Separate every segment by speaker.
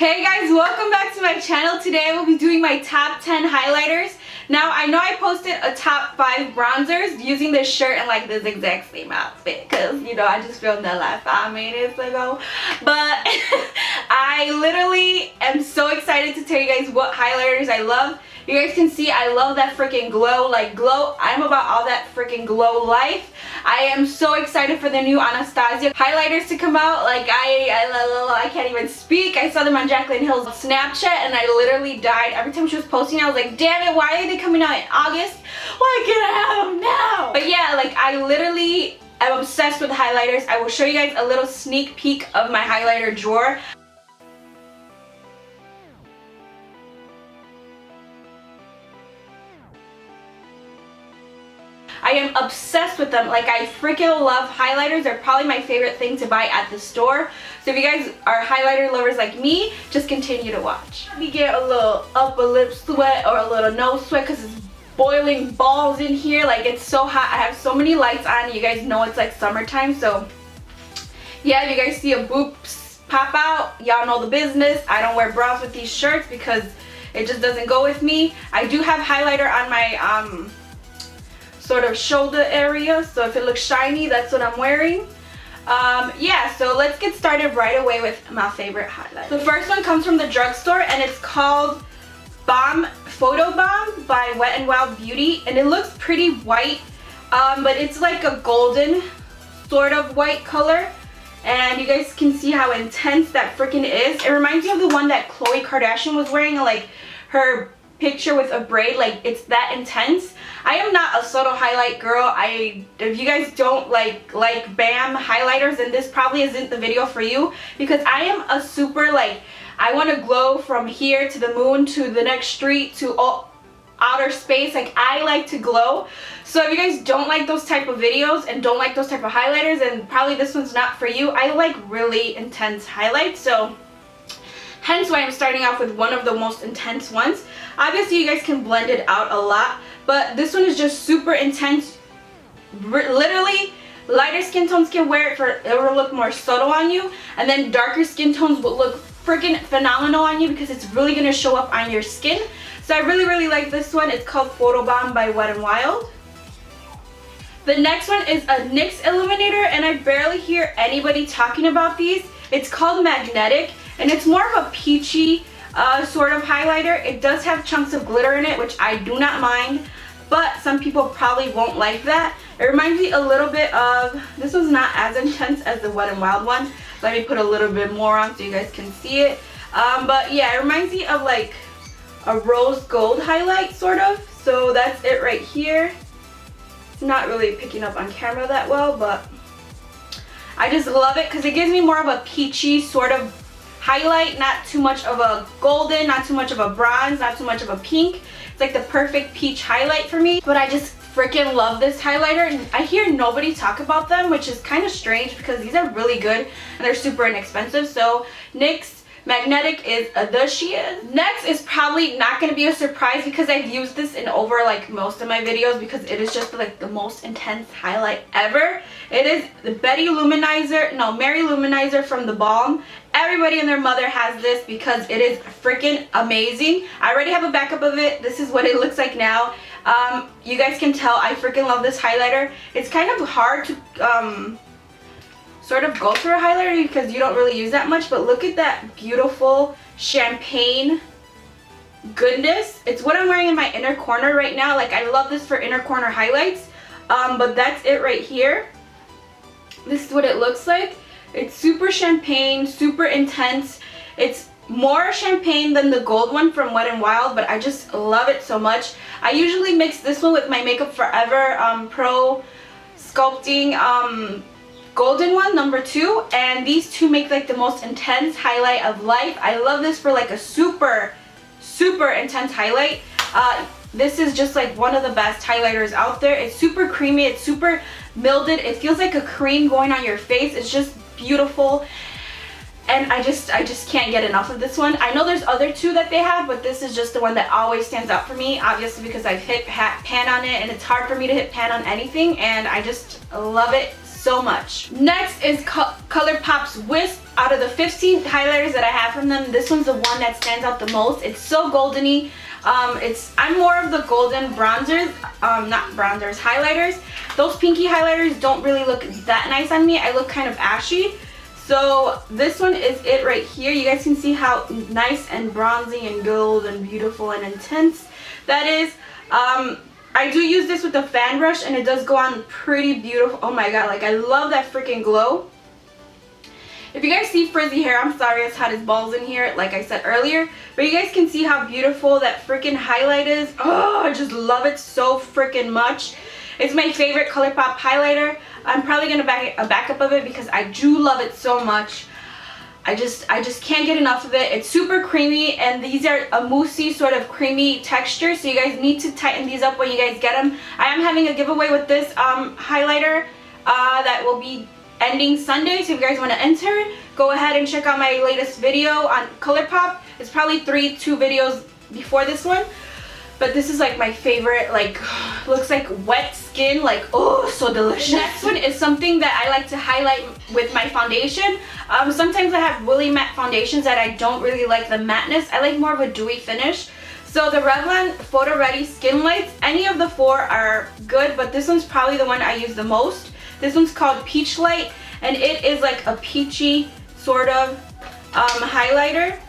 Speaker 1: Hey guys, welcome back to my channel. Today I will be doing my top 10 highlighters. Now I know I posted a top 5 bronzers using this shirt and like this exact same outfit because you know I just filmed that like 5 minutes ago, but I literally am so excited to tell you guys what highlighters I love. You guys can see I love that freaking glow, like glow. I'm about all that freaking glow life. I am so excited for the new Anastasia highlighters to come out. Like I can't even speak. I saw them on Jaclyn Hill's Snapchat and I literally died. Every time she was posting I was like, damn it, why are they coming out in August? Why can't I have them now? But yeah, like I literally am obsessed with highlighters. I will show you guys a little sneak peek of my highlighter drawer. I am obsessed with them. Like I freaking love highlighters. They're probably my favorite thing to buy at the store. So if you guys are highlighter lovers like me, just continue to watch. We get a little upper lip sweat or a little nose sweat because it's boiling balls in here. Like it's so hot. I have so many lights on. You guys know it's like summertime. So yeah, if you guys see a boob pop out, y'all know the business. I don't wear bras with these shirts because it just doesn't go with me. I do have highlighter on my sort of shoulder area, so if it looks shiny, that's what I'm wearing. Yeah, so let's get started right away with my favorite highlighter. The first one comes from the drugstore and it's called Photo Bomb by Wet n Wild Beauty, and it looks pretty white, but it's like a golden sort of white color, and you guys can see how intense that freaking is. It reminds me of the one that Khloe Kardashian was wearing, like her picture with a braid. Like it's that intense. I am not a subtle highlight girl. If you guys don't like BAM highlighters, then this probably isn't the video for you, because I am a super like, I want to glow from here to the moon to the next street to outer space. Like I like to glow. So if you guys don't like those type of videos and don't like those type of highlighters, then probably this one's not for you. I like really intense highlights, so hence why I'm starting off with one of the most intense ones. Obviously you guys can blend it out a lot, but this one is just super intense. Literally, lighter skin tones can wear it, it will look more subtle on you, and then darker skin tones will look freaking phenomenal on you because it's really going to show up on your skin. So I really like this one. It's called Photo Bomb by Wet n Wild. The next one is a NYX Illuminator, and I barely hear anybody talking about these. It's called Magnetic, and it's more of a peachy sort of highlighter. It does have chunks of glitter in it, which I do not mind, but some people probably won't like that. It reminds me a little bit of, this one's not as intense as the Wet n Wild one. Let me put a little bit more on so you guys can see it. But yeah, it reminds me of like a rose gold highlight sort of. So that's it right here. It's not really picking up on camera that well, but I just love it because it gives me more of a peachy sort of highlight, not too much of a golden, not too much of a bronze, not too much of a pink. It's like the perfect peach highlight for me. But I just freaking love this highlighter, and I hear nobody talk about them, which is kind of strange because these are really good and they're super inexpensive. So NYX Magnetic is the shit. Next is probably not going to be a surprise because I've used this in over like most of my videos because it is just like the most intense highlight ever. It is the Mary-LouManizer from TheBalm. Everybody and their mother has this because it is freaking amazing. I already have a backup of it. This is what it looks like now. You guys can tell I freaking love this highlighter. It's kind of hard to sort of go through a highlighter because you don't really use that much, but look at that beautiful champagne goodness. It's what I'm wearing in my inner corner right now. Like I love this for inner corner highlights, but that's it right here. This is what it looks like. It's super champagne, super intense. It's more champagne than the gold one from Wet n Wild, but I just love it so much. I usually mix this one with my MakeUpForEver Pro Sculpting golden one, number 2, and these two make like the most intense highlight of life. I love this for like a super intense highlight. This is just like one of the best highlighters out there. It's super creamy, it's super mildewed, it feels like a cream going on your face. It's just beautiful, and I just can't get enough of this one. I know there's other two that they have, but this is just the one that always stands out for me, obviously because I've hit pan on it, and it's hard for me to hit pan on anything, and I just love it so much. Next is ColourPop's Wisp. Out of the 15 highlighters that I have from them, this one's the one that stands out the most. It's so goldeny. I'm more of the golden bronzers, not bronzers, highlighters. Those pinky highlighters don't really look that nice on me. I look kind of ashy. So this one is it right here. You guys can see how nice and bronzy and gold and beautiful and intense that is. I do use this with a fan brush and it does go on pretty beautiful. Oh my god, like I love that freaking glow. If you guys see frizzy hair, I'm sorry, it's had his balls in here, like I said earlier. But you guys can see how beautiful that freaking highlight is. Oh, I just love it so freaking much. It's my favorite ColourPop highlighter. I'm probably going to back a backup of it because I do love it so much. I just can't get enough of it. It's super creamy and these are a moussey sort of creamy texture. So you guys need to tighten these up when you guys get them. I am having a giveaway with this highlighter that will be ending Sunday, so if you guys want to enter, go ahead and check out my latest video on ColourPop. It's probably 2 videos before this one, but this is like my favorite. Like, looks like wet skin, like, oh, so delicious. The next one is something that I like to highlight with my foundation. Sometimes I have really matte foundations that I don't really like the matteness. I like more of a dewy finish. So the Revlon Photo Ready Skinlights, any of the 4 are good, but this one's probably the one I use the most. This one's called Peachlight, and it is like a peachy sort of highlighter.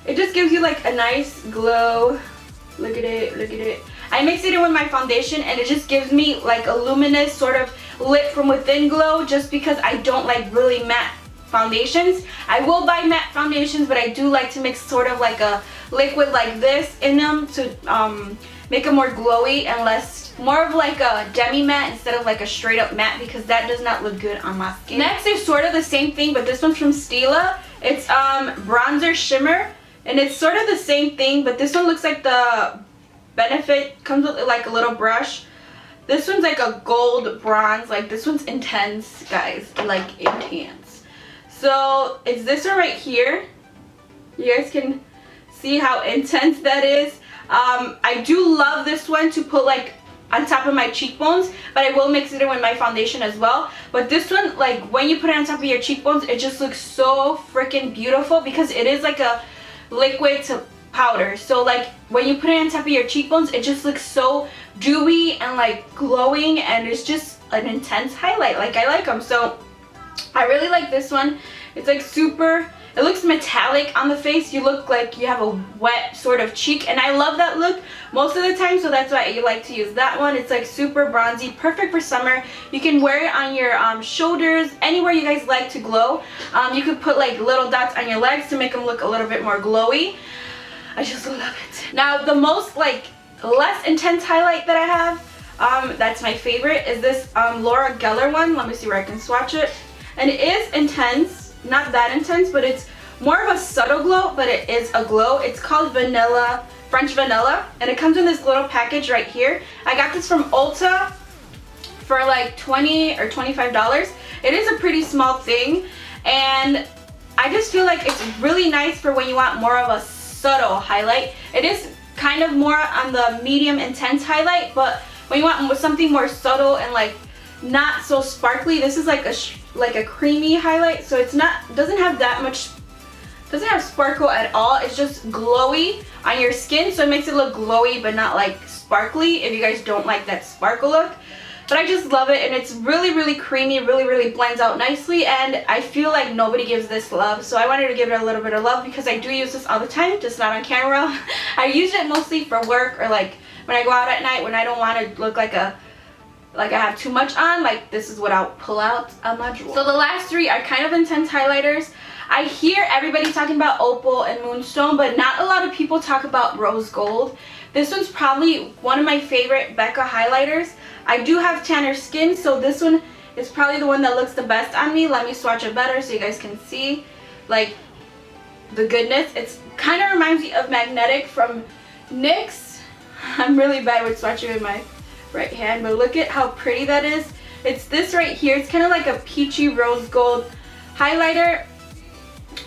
Speaker 1: It just gives you like a nice glow. Look at it, look at it. I mix it in with my foundation and it just gives me like a luminous sort of lit from within glow, just because I don't like really matte foundations. I will buy matte foundations, but I do like to mix sort of like a liquid like this in them to make them more glowy and more of like a demi matte instead of like a straight up matte, because that does not look good on my skin. Next is sort of the same thing, but this one's from Stila. It's bronzer shimmer, and it's sort of the same thing, but this one looks like the Benefit, comes with like a little brush. This one's like a gold bronze. Like, this one's intense, guys, like intense. So it's this one right here. You guys can see how intense that is. I do love this one to put like on top of my cheekbones, but I will mix it in with my foundation as well. But this one, like when you put it on top of your cheekbones, it just looks so freaking beautiful because it is like a liquid to powder. So like when you put it on top of your cheekbones, it just looks so dewy and like glowing, and it's just an intense highlight. Like, I like them. So I really like this one. It's like super, it looks metallic on the face. You look like you have a wet sort of cheek, and I love that look most of the time, so that's why I like to use that one. It's like super bronzy, perfect for summer. You can wear it on your shoulders, anywhere you guys like to glow. You could put like little dots on your legs to make them look a little bit more glowy. I just love it. Now the most like less intense highlight that I have, that's my favorite, is this Laura Geller one. Let me see where I can swatch it. And it is intense, not that intense, but it's more of a subtle glow, but it is a glow. It's called Vanilla, French Vanilla, and it comes in this little package right here. I got this from Ulta for like $20 or $25. It is a pretty small thing, and I just feel like it's really nice for when you want more of a subtle highlight. It is kind of more on the medium intense highlight, but when you want something more subtle and like not so sparkly, this is like a creamy highlight. So it's not, doesn't have that much, doesn't have sparkle at all. It's just glowy on your skin, so it makes it look glowy but not like sparkly, if you guys don't like that sparkle look. But I just love it, and it's really, really creamy, really blends out nicely, and I feel like nobody gives this love, so I wanted to give it a little bit of love because I do use this all the time, just not on camera. I use it mostly for work, or like when I go out at night when I don't want to look like I have too much on. Like, this is what I'll pull out of my drawer. So the last three are kind of intense highlighters. I hear everybody talking about Opal and Moonstone, but not a lot of people talk about Rose Gold. This one's probably one of my favorite Becca highlighters. I do have tanner skin, so this one is probably the one that looks the best on me. Let me swatch it better so you guys can see like the goodness. It's kind of reminds me of Magnetic from NYX. I'm really bad with swatching with my right hand, but look at how pretty that is. It's this right here. It's kind of like a peachy rose gold highlighter.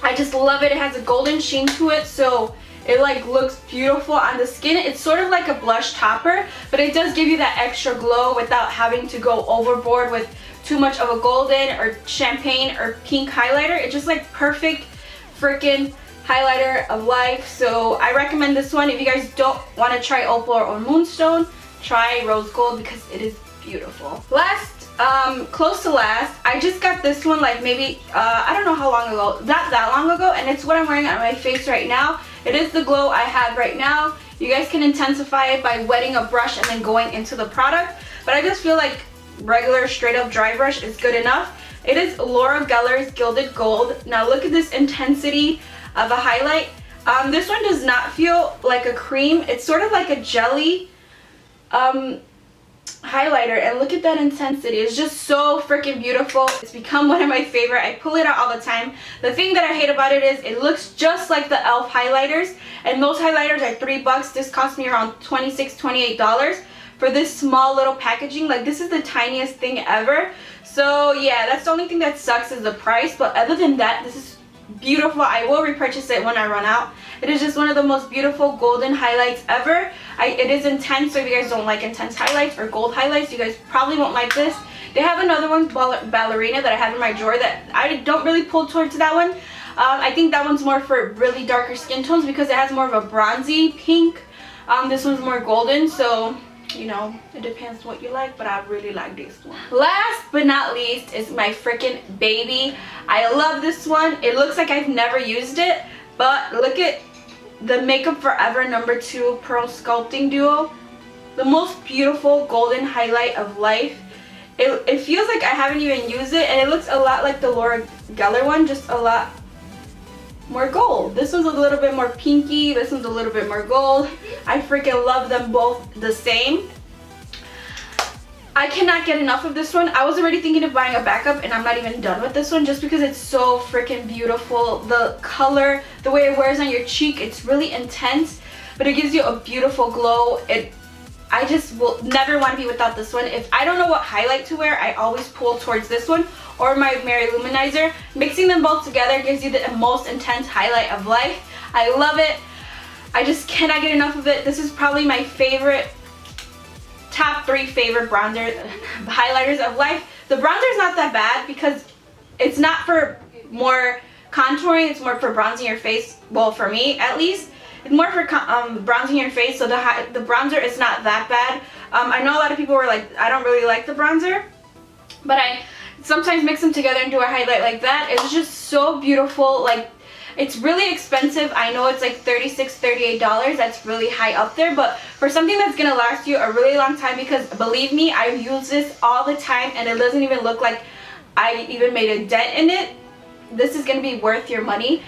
Speaker 1: I just love it. It has a golden sheen to it, so It like looks beautiful on the skin. It's sort of like a blush topper, but it does give you that extra glow without having to go overboard with too much of a golden or champagne or pink highlighter. It's just like perfect freaking highlighter of life. So I recommend this one. If you guys don't want to try Opal or Moonstone, try Rose Gold because it is beautiful. Last, close to last, I just got this one like maybe, I don't know how long ago, not that long ago, and it's what I'm wearing on my face right now. It is the glow I have right now. You guys can intensify it by wetting a brush and then going into the product, but I just feel like regular straight up dry brush is good enough. It is Laura Geller's Gilded Gold. Now look at this intensity of a highlight. This one does not feel like a cream. It's sort of like a jelly highlighter, and look at that intensity. It's just so freaking beautiful. It's become one of my favorite. I pull it out all the time. The thing that I hate about it is it looks just like the e.l.f. highlighters, and those highlighters are $3. This cost me around $26, $28 for this small little packaging. Like, this is the tiniest thing ever. So yeah, that's the only thing that sucks is the price, but other than that, this is beautiful. I will repurchase it when I run out. It is just one of the most beautiful golden highlights ever. It is intense, so if you guys don't like intense highlights or gold highlights, you guys probably won't like this. They have another one, Ballerina, that I have in my drawer that I don't really pull towards that one. I think that one's more for really darker skin tones because it has more of a bronzy pink. This one's more golden, so you know, it depends what you like, but I really like this one. Last but not least is my freaking baby. I love this one. It looks like I've never used it, but look at the MakeUpForEver No. 2 Pearl Sculpting Duo. The most beautiful golden highlight of life. It feels like I haven't even used it, and it looks a lot like the Laura Geller one, just a lot more gold. This one's a little bit more pinky, this one's a little bit more gold. I freaking love them both the same. I cannot get enough of this one. I was already thinking of buying a backup, and I'm not even done with this one just because it's so freaking beautiful. The color, the way it wears on your cheek, it's really intense, but it gives you a beautiful glow. I just will never want to be without this one. If I don't know what highlight to wear, I always pull towards this one or my Mary-LouManizer. Mixing them both together gives you the most intense highlight of life. I love it. I just cannot get enough of it. This is probably my favorite, top 3 favorite bronzer highlighters of life. The bronzer is not that bad because it's not for more contouring, it's more for bronzing your face. Well, for me at least. It's more for bronzing your face, so the bronzer is not that bad. I know a lot of people were like, I don't really like the bronzer, but I sometimes mix them together and do a highlight like that. It's just so beautiful. Like, it's really expensive. I know it's like $36, $38. That's really high up there, but for something that's gonna last you a really long time, because believe me, I use this all the time and it doesn't even look like I even made a dent in it. This is gonna be worth your money.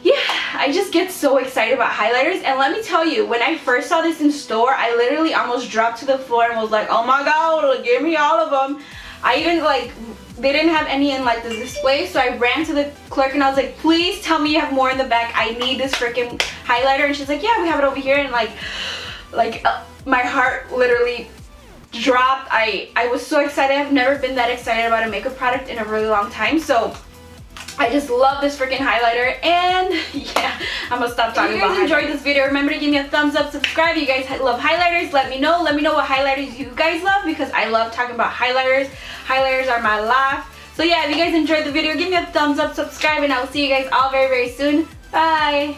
Speaker 1: Yeah, I just get so excited about highlighters, and let me tell you, when I first saw this in store, I literally almost dropped to the floor and was like, oh my god, give me all of them. I even like, they didn't have any in like the display, so I ran to the clerk and I was like, please tell me you have more in the back. I need this freaking highlighter. And she's like, yeah, we have it over here. And my heart literally dropped. I was so excited. I've never been that excited about a makeup product in a really long time. So I just love this freaking highlighter, and yeah, I'm gonna stop talking about highlighters. If you guys enjoyed this video, remember to give me a thumbs up, subscribe. If you guys love highlighters, let me know what highlighters you guys love, because I love talking about highlighters. Highlighters are my life. So yeah, if you guys enjoyed the video, give me a thumbs up, subscribe, and I will see you guys all very, very soon. Bye.